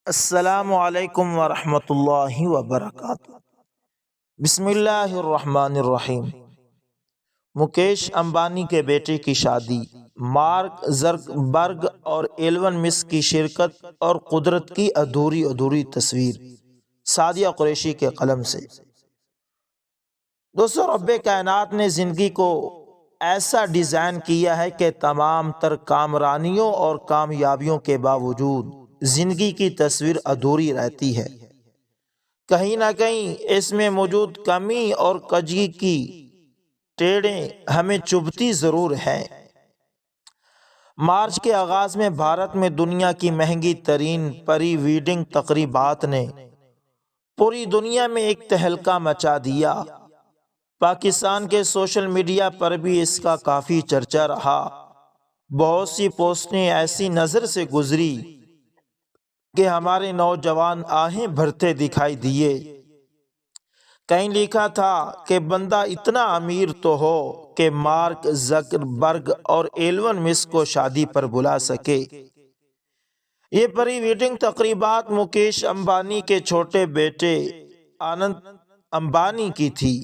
السلام علیکم ورحمۃ اللہ وبرکاتہ۔ بسم اللہ الرحمن الرحیم۔ مکیش امبانی کے بیٹے کی شادی، مارک زکربرگ اور ایلون مسک کی شرکت اور قدرت کی ادھوری تصویر، سعدیہ قریشی کے قلم سے۔ دوستو، رب کائنات نے زندگی کو ایسا ڈیزائن کیا ہے کہ تمام تر کامرانیوں اور کامیابیوں کے باوجود زندگی کی تصویر ادھوری رہتی ہے۔ کہیں نہ کہیں اس میں موجود کمی اور کجی کی ٹیڑیں ہمیں چبھتی ضرور ہیں۔ مارچ کے آغاز میں بھارت میں دنیا کی مہنگی ترین پری ویڈنگ تقریبات نے پوری دنیا میں ایک تہلکہ مچا دیا۔ پاکستان کے سوشل میڈیا پر بھی اس کا کافی چرچا رہا۔ بہت سی پوسٹیں ایسی نظر سے گزری کہ ہمارے نوجوان آہیں بھرتے دکھائی دیے۔ کہیں لکھا تھا کہ بندہ اتنا امیر تو ہو کہ مارک زکربرگ اور ایلون مسک کو شادی پر بلا سکے۔ یہ پری ویڈنگ تقریبات مکیش امبانی کے چھوٹے بیٹے آنند امبانی کی تھی۔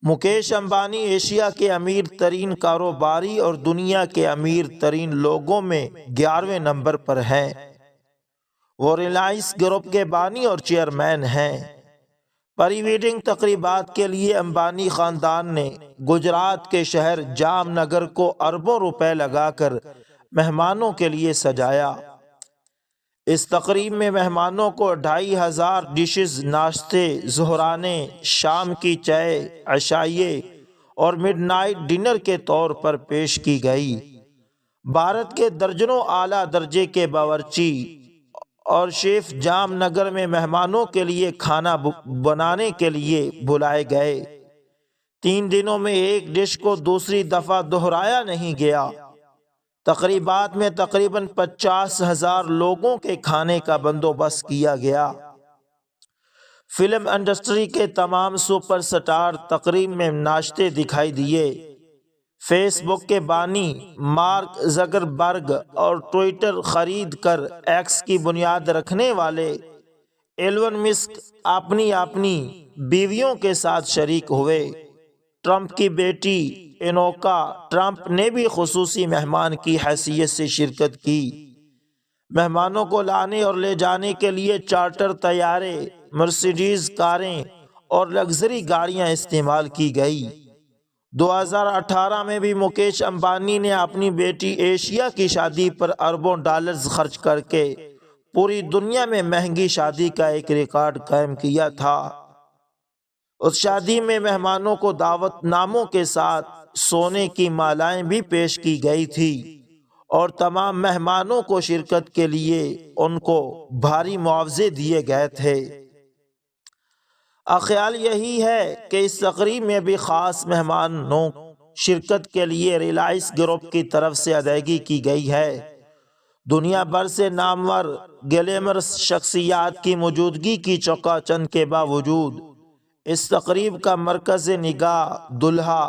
مکیش امبانی ایشیا کے امیر ترین کاروباری اور دنیا کے امیر ترین لوگوں میں 11ویں نمبر پر ہیں۔ وہ ریلائنس گروپ کے بانی اور چیئرمین ہیں۔ پری ویڈنگ تقریبات کے لیے امبانی خاندان نے گجرات کے شہر جام نگر کو اربوں روپے لگا کر مہمانوں کے لیے سجایا۔ اس تقریب میں مہمانوں کو 2500 ڈشز ناشتے، ظہرانے، شام کی چائے، عشائیے اور مڈ نائٹ ڈنر کے طور پر پیش کی گئی۔ بھارت کے درجنوں اعلیٰ درجے کے باورچی اور شیف جام نگر میں مہمانوں کے لیے کھانا بنانے کے لیے بلائے گئے۔ 3 دنوں میں ایک ڈش کو دوسری دفعہ دہرایا نہیں گیا۔ تقریبات میں تقریباً 50,000 لوگوں کے کھانے کا بندوبست کیا گیا۔ فلم انڈسٹری کے تمام سپر سٹار تقریب میں ناچتے دکھائی دیے۔ فیس بک کے بانی مارک زکربرگ اور ٹوئٹر خرید کر ایکس کی بنیاد رکھنے والے ایلون مسک اپنی بیویوں کے ساتھ شریک ہوئے۔ ٹرمپ کی بیٹی اینوکا ٹرمپ نے بھی خصوصی مہمان کی حیثیت سے شرکت کی۔ مہمانوں کو لانے اور لے جانے کے لیے چارٹر طیارے، مرسیڈیز کاریں اور لگژری گاڑیاں استعمال کی گئی۔ 2018 میں بھی مکیش امبانی نے اپنی بیٹی ایشیا کی شادی پر اربوں ڈالرز خرچ کر کے پوری دنیا میں مہنگی شادی کا ایک ریکارڈ قائم کیا تھا۔ اس شادی میں مہمانوں کو دعوت ناموں کے ساتھ سونے کی مالائیں بھی پیش کی گئی تھی اور تمام مہمانوں کو شرکت کے لیے ان کو بھاری معاوضے دیے گئے تھے۔ خیال یہی ہے کہ اس تقریب میں بھی خاص مہمانوں شرکت کے لیے ریلائنس گروپ کی طرف سے ادائیگی کی گئی ہے۔ دنیا بھر سے نامور گلیمرس شخصیات کی موجودگی کی چوکا چند کے باوجود اس تقریب کا مرکز نگاہ دلہا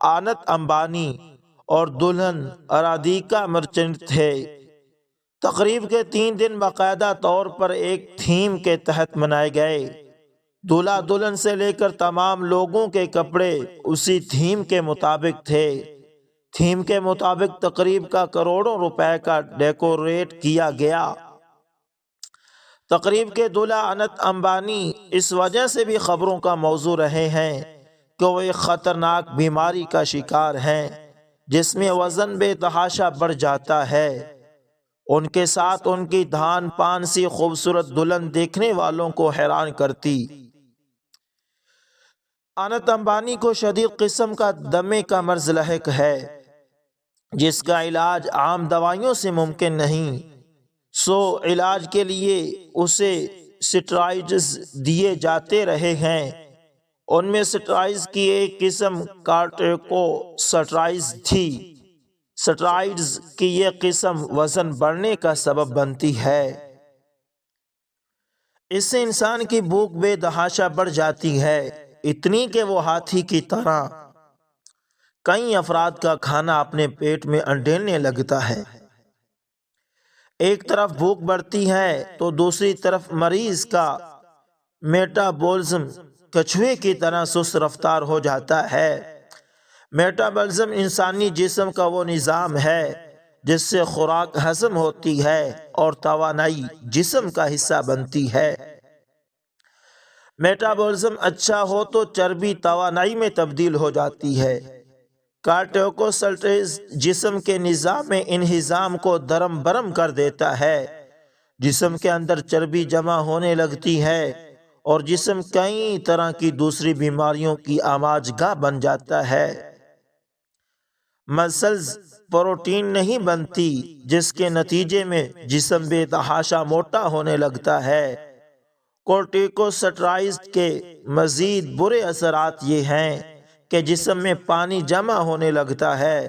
آنند امبانی اور دلہن رادھیکا مرچنٹ تھے۔ تقریب کے 3 دن باقاعدہ طور پر ایک تھیم کے تحت منائے گئے۔ دولہا دلہن سے لے کر تمام لوگوں کے کپڑے اسی تھیم کے مطابق تھے۔ تھیم کے مطابق تقریب کا کروڑوں روپے کا ڈیکوریٹ کیا گیا۔ تقریب کے دولہا آنند امبانی اس وجہ سے بھی خبروں کا موضوع رہے ہیں کہ وہ ایک خطرناک بیماری کا شکار ہیں جس میں وزن بے تحاشا بڑھ جاتا ہے۔ ان کے ساتھ ان کی دھان پان سی خوبصورت دلہن دیکھنے والوں کو حیران کرتی۔ آنند امبانی کو شدید قسم کا دمے کا مرض لاحق ہے جس کا علاج عام دوائیوں سے ممکن نہیں، سو علاج کے لیے اسے سٹرائڈز دیے جاتے رہے ہیں۔ ان میں سٹرائڈز کی ایک قسم کارٹیکوسٹرائڈز تھی۔ سٹرائڈز کی یہ قسم وزن بڑھنے کا سبب بنتی ہے۔ اس سے انسان کی بھوک بے تحاشا بڑھ جاتی ہے، اتنی کہ وہ ہاتھی کی طرح کئی افراد کا کھانا اپنے پیٹ میں انڈیلنے لگتا ہے۔ ایک طرف بھوک بڑھتی ہے تو دوسری طرف مریض کا میٹابولزم کچھوے کی طرح سست رفتار ہو جاتا ہے۔ میٹابولزم انسانی جسم کا وہ نظام ہے جس سے خوراک ہضم ہوتی ہے اور توانائی جسم کا حصہ بنتی ہے۔ میٹابولزم اچھا ہو تو چربی توانائی میں تبدیل ہو جاتی ہے۔ کارٹیکوسٹیز جسم کے نظام انہضام کو درم برم کر دیتا ہے، جسم کے اندر چربی جمع ہونے لگتی ہے اور جسم کئی طرح کی دوسری بیماریوں کی آماج گاہ بن جاتا ہے۔ مسلز پروٹین نہیں بنتی، جس کے نتیجے میں جسم بے تحاشا موٹا ہونے لگتا ہے۔ کورٹیکوسٹیرائڈز کے مزید برے اثرات یہ ہیں کہ جسم میں پانی جمع ہونے لگتا ہے،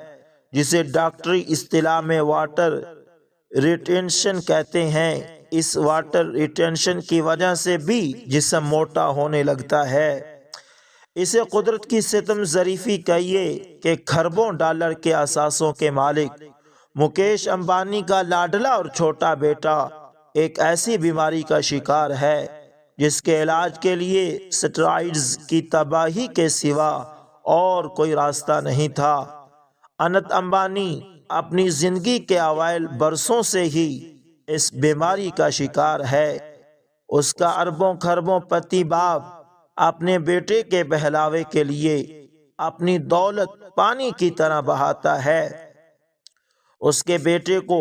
جسے ڈاکٹری اصطلاح میں واٹر ریٹینشن کہتے ہیں۔ اس واٹر ریٹینشن کی وجہ سے بھی جسم موٹا ہونے لگتا ہے۔ اسے قدرت کی ستم ظریفی کہیے کہ کھربوں ڈالر کے اثاثوں کے مالک مکیش امبانی کا لاڈلا اور چھوٹا بیٹا ایک ایسی بیماری کا شکار ہے جس کے علاج کے لیے سٹرائیڈز کی تباہی کے سوا اور کوئی راستہ نہیں تھا۔ انت امبانی اپنی زندگی کے اوائل برسوں سے ہی اس بیماری کا شکار ہے۔ اس کا اربوں خربوں پتی باپ اپنے بیٹے کے بہلاوے کے لیے اپنی دولت پانی کی طرح بہاتا ہے۔ اس کے بیٹے کو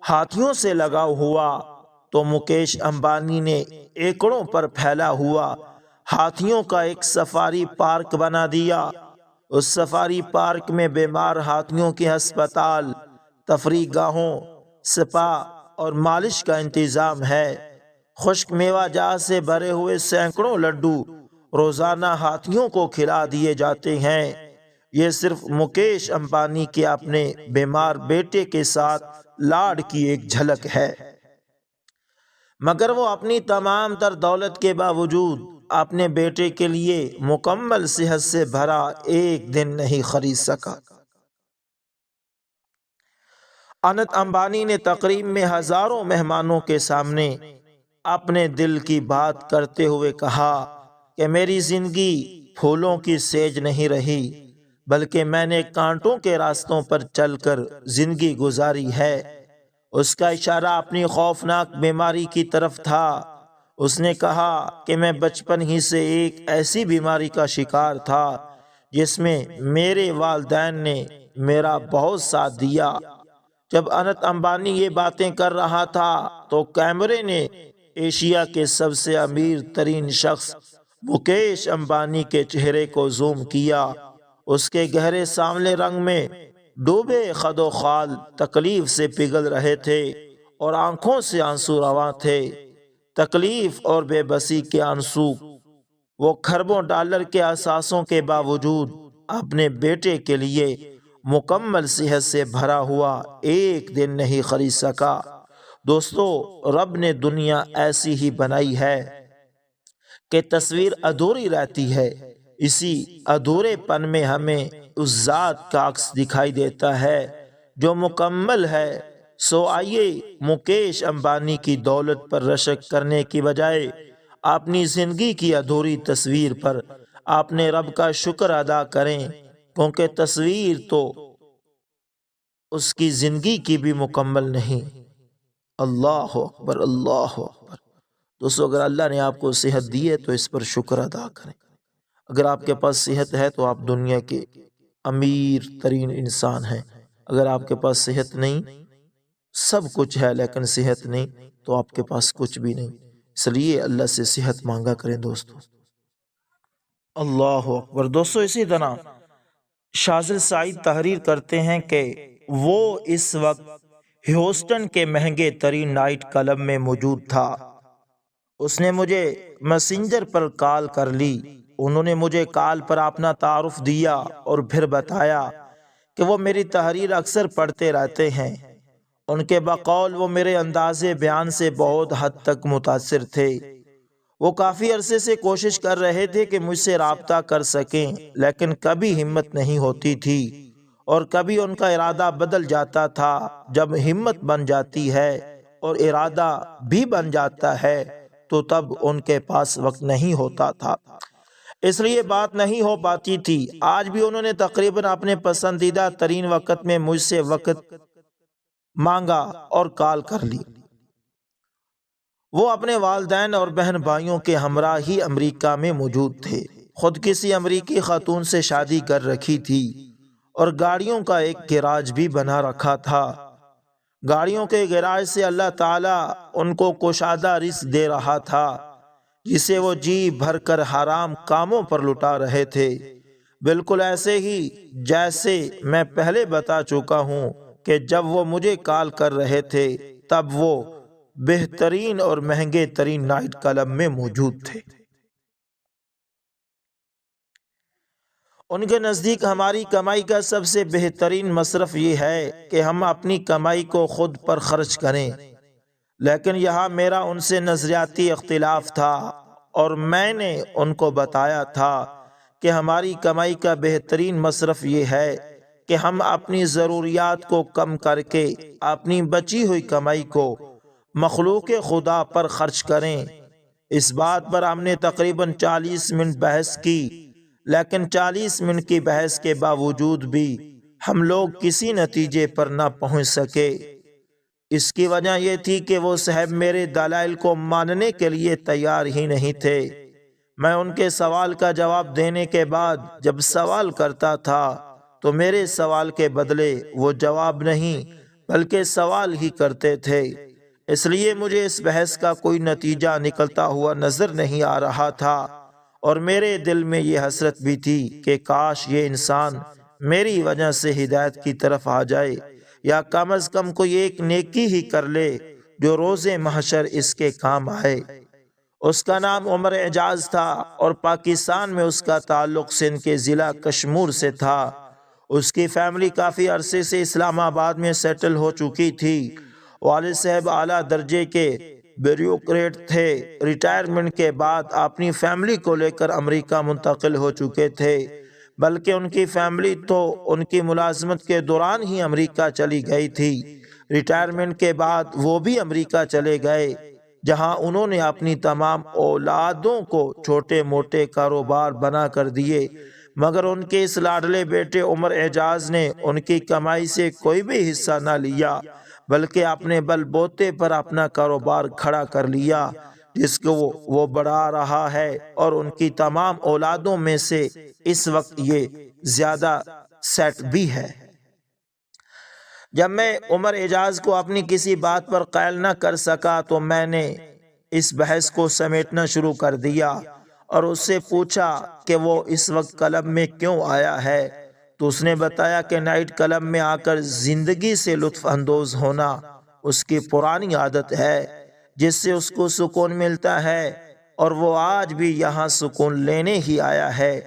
ہاتھیوں سے لگاؤ ہوا تو مکیش امبانی نے ایکڑوں پر پھیلا ہوا ہاتھیوں کا ایک سفاری پارک بنا دیا۔ اس سفاری پارک میں بیمار ہاتھیوں کے ہسپتال، تفریح گاہوں، سپا اور مالش کا انتظام ہے۔ خشک میوہ جات سے بھرے ہوئے سینکڑوں لڈو روزانہ ہاتھیوں کو کھلا دیے جاتے ہیں۔ یہ صرف مکیش امبانی کے اپنے بیمار بیٹے کے ساتھ لاڈ کی ایک جھلک ہے، مگر وہ اپنی تمام تر دولت کے باوجود اپنے بیٹے کے لیے مکمل صحت سے بھرا ایک دن نہیں خرید سکا۔ انت امبانی نے تقریب میں ہزاروں مہمانوں کے سامنے اپنے دل کی بات کرتے ہوئے کہا کہ میری زندگی پھولوں کی سیج نہیں رہی، بلکہ میں نے کانٹوں کے راستوں پر چل کر زندگی گزاری ہے۔ اس کا اشارہ اپنی خوفناک بیماری کی طرف تھا۔ اس نے کہا کہ میں بچپن ہی سے ایک ایسی بیماری کا شکار تھا جس میں میرے والدین نے میرا بہت ساتھ دیا۔ جب انت امبانی یہ باتیں کر رہا تھا تو کیمرے نے ایشیا کے سب سے امیر ترین شخص مکیش امبانی کے چہرے کو زوم کیا۔ اس کے گہرے سانولے رنگ میں ڈوبے خد و خال تکلیف سے پگھل رہے تھے اور آنکھوں سے آنسو رواں تھے، تکلیف اور بے بسی کے آنسو۔ وہ کھربوں ڈالر کے اثاثوں کے باوجود اپنے بیٹے کے لیے مکمل صحت سے بھرا ہوا ایک دن نہیں خرید سکا۔ دوستو، رب نے دنیا ایسی ہی بنائی ہے کہ تصویر ادھوری رہتی ہے۔ اسی ادھورے پن میں ہمیں اس ذات کا عکس دکھائی دیتا ہے جو مکمل ہے۔ سو آئیے مکیش امبانی کی دولت پر رشک کرنے کی بجائے اپنی زندگی کی ادھوری تصویر پر اپنے رب کا شکر ادا کریں، کیونکہ تصویر تو اس کی زندگی کی بھی مکمل نہیں۔ اللہ اکبر، اللہ اکبر۔ دوستو، اگر اللہ نے آپ کو صحت دی ہے تو اس پر شکر ادا کریں۔ اگر آپ کے پاس صحت ہے تو آپ دنیا کے امیر ترین انسان ہیں۔ اگر آپ کے پاس صحت نہیں، سب کچھ ہے لیکن صحت نہیں، تو آپ کے پاس کچھ بھی نہیں۔ اس لیے اللہ سے صحت مانگا کریں دوستو۔ اللہ اکبر۔ دوستو، اسی طرح شاذل سعید تحریر کرتے ہیں کہ وہ اس وقت ہیوسٹن کے مہنگے ترین نائٹ کلب میں موجود تھا۔ اس نے مجھے میسنجر پر کال کر لی۔ انہوں نے مجھے کال پر اپنا تعارف دیا اور پھر بتایا کہ وہ میری تحریر اکثر پڑھتے رہتے ہیں۔ ان کے بقول وہ میرے انداز بیان سے بہت حد تک متاثر تھے۔ وہ کافی عرصے سے کوشش کر رہے تھے کہ مجھ سے رابطہ کر سکیں، لیکن کبھی ہمت نہیں ہوتی تھی اور کبھی ان کا ارادہ بدل جاتا تھا۔ جب ہمت بن جاتی ہے اور ارادہ بھی بن جاتا ہے تو تب ان کے پاس وقت نہیں ہوتا تھا، اس لیے بات نہیں ہو پاتی تھی۔ آج بھی انہوں نے تقریباً اپنے پسندیدہ ترین وقت میں مجھ سے وقت مانگا اور کال کر لی۔ وہ اپنے والدین اور بہن بھائیوں کے ہمراہ ہی امریکہ میں موجود تھے۔ خود کسی امریکی خاتون سے شادی کر رکھی تھی اور گاڑیوں کا ایک گیراج بھی بنا رکھا تھا۔ گاڑیوں کے گیراج سے اللہ تعالیٰ ان کو کشادہ رزق دے رہا تھا، جسے وہ جی بھر کر حرام کاموں پر لٹا رہے تھے، بالکل ایسے ہی جیسے میں پہلے بتا چکا ہوں کہ جب وہ مجھے کال کر رہے تھے تب وہ بہترین اور مہنگے ترین نائٹ کلب میں موجود تھے۔ ان کے نزدیک ہماری کمائی کا سب سے بہترین مصرف یہ ہے کہ ہم اپنی کمائی کو خود پر خرچ کریں، لیکن یہاں میرا ان سے نظریاتی اختلاف تھا اور میں نے ان کو بتایا تھا کہ ہماری کمائی کا بہترین مصرف یہ ہے کہ ہم اپنی ضروریات کو کم کر کے اپنی بچی ہوئی کمائی کو مخلوق خدا پر خرچ کریں۔ اس بات پر ہم نے تقریباً 40 منٹ بحث کی، لیکن 40 منٹ کی بحث کے باوجود بھی ہم لوگ کسی نتیجے پر نہ پہنچ سکے۔ اس کی وجہ یہ تھی کہ وہ صاحب میرے دلائل کو ماننے کے لیے تیار ہی نہیں تھے۔ میں ان کے سوال کا جواب دینے کے بعد جب سوال کرتا تھا تو میرے سوال کے بدلے وہ جواب نہیں بلکہ سوال ہی کرتے تھے، اس لیے مجھے اس بحث کا کوئی نتیجہ نکلتا ہوا نظر نہیں آ رہا تھا، اور میرے دل میں یہ حسرت بھی تھی کہ کاش یہ انسان میری وجہ سے ہدایت کی طرف آ جائے، یا کم از کم کوئی ایک نیکی ہی کر لے جو روز محشر اس کے کام آئے۔ اس کا نام عمر اعجاز تھا اور پاکستان میں اس کا تعلق سندھ کے ضلع کشمور سے تھا۔ اس کی فیملی کافی عرصے سے اسلام آباد میں سیٹل ہو چکی تھی۔ والد صاحب اعلیٰ درجے کے بیوروکریٹ تھے۔ ریٹائرمنٹ کے بعد اپنی فیملی کو لے کر امریکہ منتقل ہو چکے تھے، بلکہ ان کی فیملی تو ان کی ملازمت کے دوران ہی امریکہ چلی گئی تھی۔ ریٹائرمنٹ کے بعد وہ بھی امریکہ چلے گئے، جہاں انہوں نے اپنی تمام اولادوں کو چھوٹے موٹے کاروبار بنا کر دیے، مگر ان کے اس لاڈلے بیٹے عمر اعجاز نے ان کی کمائی سے کوئی بھی حصہ نہ لیا، بلکہ اپنے بل بوتے پر اپنا کاروبار کھڑا کر لیا، جس کو وہ بڑھا رہا ہے، اور ان کی تمام اولادوں میں سے اس وقت یہ زیادہ سیٹ بھی ہے۔ جب میں عمر اعجاز کو اپنی کسی بات پر قائل نہ کر سکا تو میں نے اس بحث کو سمیٹنا شروع کر دیا اور اس سے پوچھا کہ وہ اس وقت کلب میں کیوں آیا ہے، تو اس نے بتایا کہ نائٹ کلب میں آ کر زندگی سے لطف اندوز ہونا اس کی پرانی عادت ہے، جس سے اس کو سکون ملتا ہے، اور وہ آج بھی یہاں سکون لینے ہی آیا ہے۔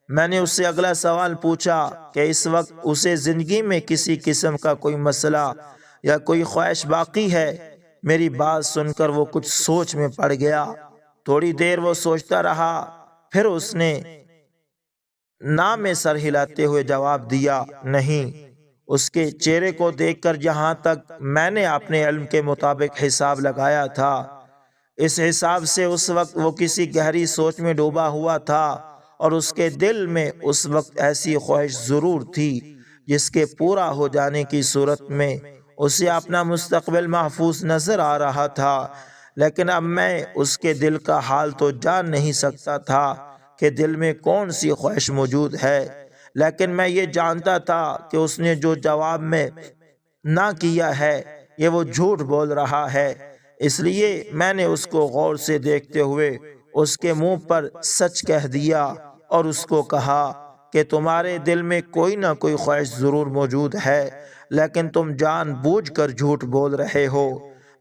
میں نے اس سے اگلا سوال پوچھا کہ اس وقت اسے زندگی میں کسی قسم کا کوئی مسئلہ یا کوئی خواہش باقی ہے۔ میری بات سن کر وہ کچھ سوچ میں پڑ گیا۔ تھوڑی دیر وہ سوچتا رہا، پھر اس نے نہ میں سر ہلاتے ہوئے جواب دیا، نہیں۔ اس کے چہرے کو دیکھ کر جہاں تک میں نے اپنے علم کے مطابق حساب لگایا تھا، اس حساب سے اس وقت وہ کسی گہری سوچ میں ڈوبا ہوا تھا، اور اس کے دل میں اس وقت ایسی خواہش ضرور تھی جس کے پورا ہو جانے کی صورت میں اسے اپنا مستقبل محفوظ نظر آ رہا تھا، لیکن اب میں اس کے دل کا حال تو جان نہیں سکتا تھا کہ دل میں کون سی خواہش موجود ہے، لیکن میں یہ جانتا تھا کہ اس نے جو جواب میں نہ کیا ہے یہ وہ جھوٹ بول رہا ہے، اس لیے میں نے اس کو غور سے دیکھتے ہوئے اس کے منہ پر سچ کہہ دیا اور اس کو کہا کہ تمہارے دل میں کوئی نہ کوئی خواہش ضرور موجود ہے، لیکن تم جان بوجھ کر جھوٹ بول رہے ہو۔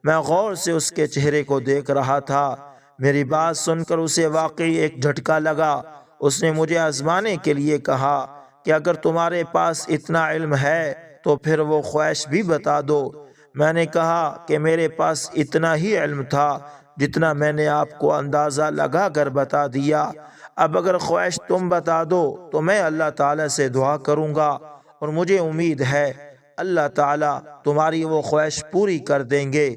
میں غور سے اس کے چہرے کو دیکھ رہا تھا۔ میری بات سن کر اسے واقعی ایک جھٹکا لگا۔ اس نے مجھے آزمانے کے لیے کہا کہ اگر تمہارے پاس اتنا علم ہے تو پھر وہ خواہش بھی بتا دو۔ میں نے کہا کہ میرے پاس اتنا ہی علم تھا جتنا میں نے آپ کو اندازہ لگا کر بتا دیا۔ اب اگر خواہش تم بتا دو تو میں اللہ تعالیٰ سے دعا کروں گا، اور مجھے امید ہے اللہ تعالیٰ تمہاری وہ خواہش پوری کر دیں گے۔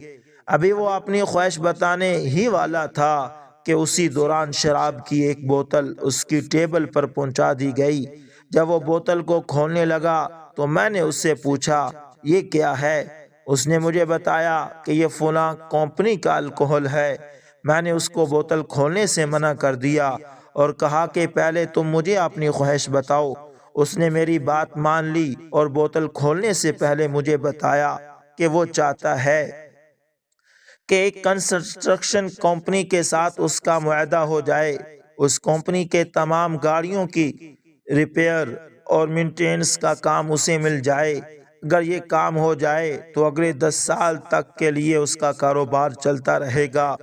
ابھی وہ اپنی خواہش بتانے ہی والا تھا کہ اسی دوران شراب کی ایک بوتل اس کی ٹیبل پر پہنچا دی گئی۔ جب وہ بوتل کو کھولنے لگا تو میں نے اس سے پوچھا یہ کیا ہے؟ اس نے مجھے بتایا کہ یہ فلاں کمپنی کا الکوہل ہے۔ میں نے اس کو بوتل کھولنے سے منع کر دیا اور کہا کہ پہلے تم مجھے اپنی خواہش بتاؤ۔ اس نے میری بات مان لی اور بوتل کھولنے سے پہلے مجھے بتایا کہ وہ چاہتا ہے کہ ایک کنسٹرکشن کمپنی کے ساتھ اس کا معاہدہ ہو جائے، اس کمپنی کے تمام گاڑیوں کی ریپیئر اور مینٹیننس کا کام اسے مل جائے۔ اگر یہ کام ہو جائے تو اگلے 10 سال تک کے لیے اس کا کاروبار چلتا رہے گا۔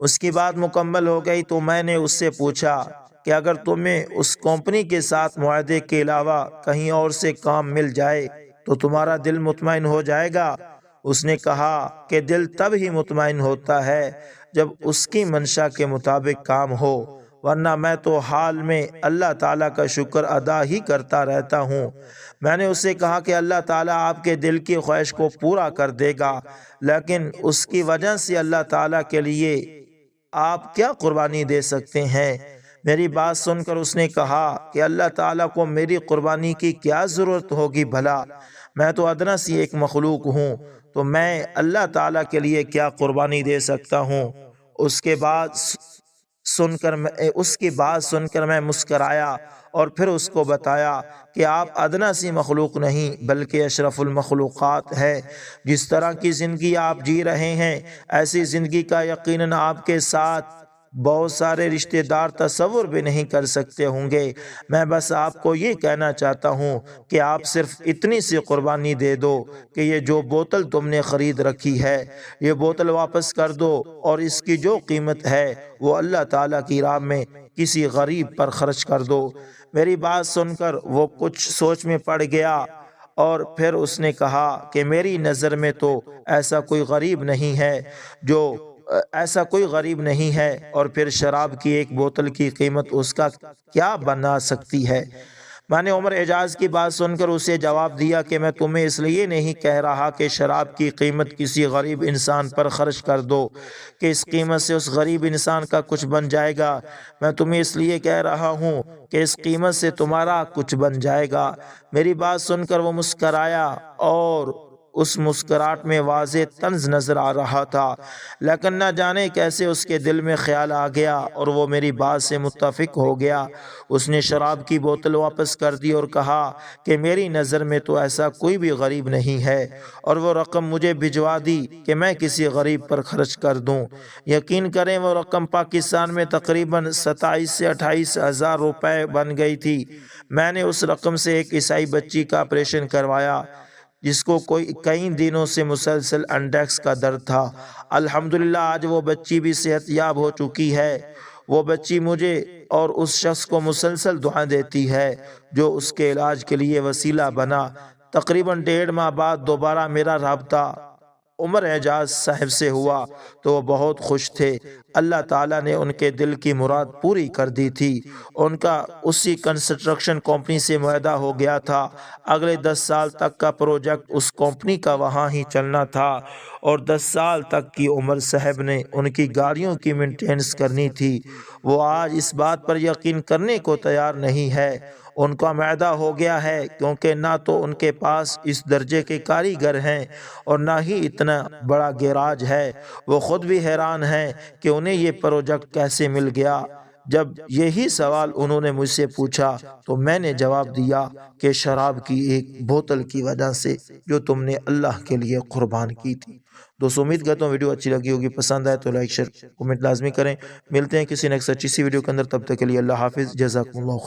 اس کی بات مکمل ہو گئی تو میں نے اس سے پوچھا کہ اگر تمہیں اس کمپنی کے ساتھ معاہدے کے علاوہ کہیں اور سے کام مل جائے تو تمہارا دل مطمئن ہو جائے گا؟ اس نے کہا کہ دل تب ہی مطمئن ہوتا ہے جب اس کی منشا کے مطابق کام ہو، ورنہ میں تو حال میں اللہ تعالیٰ کا شکر ادا ہی کرتا رہتا ہوں۔ میں نے اس سے کہا کہ اللہ تعالیٰ آپ کے دل کی خواہش کو پورا کر دے گا، لیکن اس کی وجہ سے اللہ تعالیٰ کے لیے آپ کیا قربانی دے سکتے ہیں؟ میری بات سن کر اس نے کہا کہ اللہ تعالیٰ کو میری قربانی کی کیا ضرورت ہوگی بھلا؟ میں تو ادنا سی ایک مخلوق ہوں، تو میں اللہ تعالیٰ کے لیے کیا قربانی دے سکتا ہوں؟ اس کی بات سن کر میں مسکرایا اور پھر اس کو بتایا کہ آپ ادنا سی مخلوق نہیں بلکہ اشرف المخلوقات ہے۔ جس طرح کی زندگی آپ جی رہے ہیں ایسی زندگی کا یقیناً آپ کے ساتھ بہت سارے رشتہ دار تصور بھی نہیں کر سکتے ہوں گے۔ میں بس آپ کو یہ کہنا چاہتا ہوں کہ آپ صرف اتنی سی قربانی دے دو کہ یہ جو بوتل تم نے خرید رکھی ہے یہ بوتل واپس کر دو اور اس کی جو قیمت ہے وہ اللہ تعالیٰ کی راہ میں کسی غریب پر خرچ کر دو۔ میری بات سن کر وہ کچھ سوچ میں پڑ گیا اور پھر اس نے کہا کہ میری نظر میں تو ایسا کوئی غریب نہیں ہے اور پھر شراب کی ایک بوتل کی قیمت اس کا کیا بنا سکتی ہے؟ میں نے عمر اعجاز کی بات سن کر اسے جواب دیا کہ میں تمہیں اس لیے نہیں کہہ رہا کہ شراب کی قیمت کسی غریب انسان پر خرچ کر دو کہ اس قیمت سے اس غریب انسان کا کچھ بن جائے گا، میں تمہیں اس لیے کہہ رہا ہوں کہ اس قیمت سے تمہارا کچھ بن جائے گا۔ میری بات سن کر وہ مسکرایا اور اس مسکراہٹ میں واضح طنز نظر آ رہا تھا، لیکن نہ جانے کیسے اس کے دل میں خیال آ گیا اور وہ میری بات سے متفق ہو گیا۔ اس نے شراب کی بوتل واپس کر دی اور کہا کہ میری نظر میں تو ایسا کوئی بھی غریب نہیں ہے اور وہ رقم مجھے بھجوا دی کہ میں کسی غریب پر خرچ کر دوں۔ یقین کریں وہ رقم پاکستان میں تقریباً 27 سے 28 ہزار روپے بن گئی تھی۔ میں نے اس رقم سے ایک عیسائی بچی کا آپریشن کروایا جس کو کئی دنوں سے مسلسل انڈیکس کا درد تھا۔ الحمدللہ آج وہ بچی بھی صحت یاب ہو چکی ہے۔ وہ بچی مجھے اور اس شخص کو مسلسل دعائیں دیتی ہے جو اس کے علاج کے لیے وسیلہ بنا۔ تقریباً 1.5 ماہ بعد دوبارہ میرا رابطہ عمر اعجاز صاحب سے ہوا تو وہ بہت خوش تھے۔ اللہ تعالیٰ نے ان کے دل کی مراد پوری کر دی تھی۔ ان کا اسی کنسٹرکشن کمپنی سے معاہدہ ہو گیا تھا۔ اگلے 10 سال تک کا پروجیکٹ اس کمپنی کا وہاں ہی چلنا تھا اور 10 سال تک کی عمر صاحب نے ان کی گاڑیوں کی مینٹیننس کرنی تھی۔ وہ آج اس بات پر یقین کرنے کو تیار نہیں ہے۔ ان کا معاہدہ ہو گیا ہے کیونکہ نہ تو ان کے پاس اس درجے کے کاریگر ہیں اور نہ ہی اتنا بڑا گیراج ہے۔ وہ خود بھی حیران ہیں کہ انہیں یہ پروجیکٹ کیسے مل گیا۔ جب یہی سوال انہوں نے مجھ سے پوچھا تو میں نے جواب دیا کہ شراب کی ایک بوتل کی وجہ سے جو تم نے اللہ کے لیے قربان کی تھی۔ دوستو امید کرتا ہوں ویڈیو اچھی لگی ہوگی، پسند آئے تو لائک شیئر کمنٹ لازمی کریں۔ ملتے ہیں کسی نیکسٹ اچھی سی ویڈیو کے اندر، تب تک کے لیے اللہ حافظ، جزاکم اللہ خیر۔